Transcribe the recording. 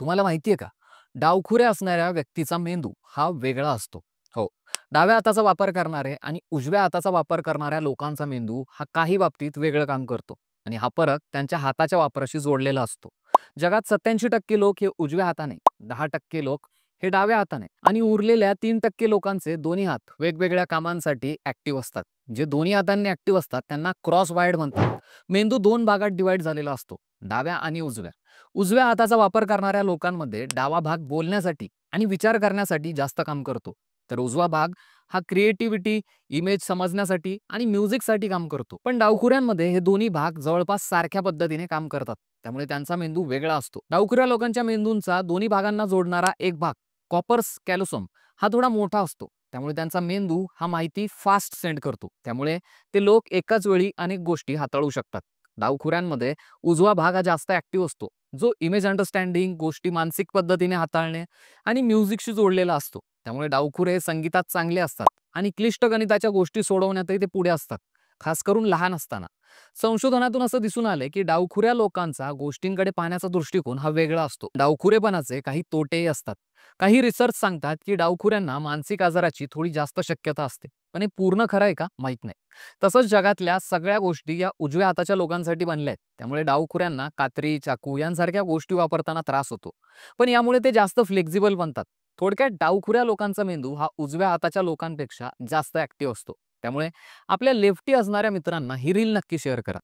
तुम्हाला माहितीये का? डावखुऱ्या असणाऱ्या व्यक्तीचा मेंदू हा वेगळा असतो. हो. डाव्या हाताचा वापर करणारे आणि उजव्या हाताचा वापर करणाऱ्या लोकांचा मेंदू हा काही बाबतीत वेगळं काम करतो आणि हा फरक त्यांच्या हाताच्या वापराशी जोडलेला असतो. जगात 87% लोक हे उजव्या हाताने, 10% लोक हे डाव्या हाताने आणि उरलेल्या 3% लोकांचे दोन्ही हात वेगवेगळ्या कामांसाठी ॲक्टिव्ह असतात. जे दोन्ही हातांनी ॲक्टिव्ह असतात त्यांना क्रॉस वायर्ड म्हणतात. मेंदू 2 भागात डिवाइड झालेला असतो, डाव्या आणि उजव्या. उजव्या हाताचा वापर करणाऱ्या लोकांमध्ये डावा भाग बोलण्यासाठी आणि विचार करण्यासाठी जास्त काम करतो. तर उजवा भाग हा क्रिएटिव्हिटी, इमेज समजण्यासाठी आणि म्युझिकसाठी काम करतो. पण डावखुऱ्यांमध्ये हे दोन्ही भाग जवळपास सारख्या पद्धतीने काम करतात. त्यामुळे त्यांचा मेंदू वेगळा असतो. डावखुऱ्या लोकांच्या मेंदूंचा दोन्ही भागांना जोडणारा एक भाग कॉपर्स कॅलोसम हा थोडा मोठा असतो. त्यामुळे त्यांचा मेंदू हा माहिती फास्ट सेंड करतो. त्यामुळे ते लोक एकाच वेळी अनेक गोष्टी हाताळू शकतात. डावखुऱ्यांमध्ये उजवा भाग हा जास्त ॲक्टिव्ह असतो, जो इमेज अंडरस्टँडिंग, गोष्टी मानसिक पद्धतीने हाताळणे आणि म्युझिकशी जोडलेला असतो. त्यामुळे डावखुरे संगीतात चांगले असतात आणि क्लिष्ट गणिताच्या गोष्टी सोडवण्यातही ते पुढे असतात, खास करून लहान असताना. संशोधनातून असं दिसून आलंय की डावखुऱ्या लोकांचा गोष्टींकडे पाहण्याचा दृष्टिकोन हा वेगळा असतो. डावखुरेपणाचे काही तोटेही असतात. काही रिसर्च सांगतात की डावखुऱ्यांना मानसिक आजाराची थोडी जास्त शक्यता असते. पण हे पूर्ण खरं आहे का माहीत नाही. तसंच जगातल्या सगळ्या गोष्टी या उजव्या हाताच्या लोकांसाठी बनल्या आहेत. त्यामुळे डावखुऱ्यांना कात्री, चाकू यांसारख्या गोष्टी वापरताना त्रास होतो. पण यामुळे ते जास्त फ्लेक्झिबल बनतात. थोडक्यात डावखुऱ्या लोकांचा मेंदू हा उजव्या हाताच्या लोकांपेक्षा जास्त ॲक्टिव्ह असतो. त्यामुळे आपल्या लेफ्टी असणाऱ्या मित्रांना ही रील नक्की शेअर करा.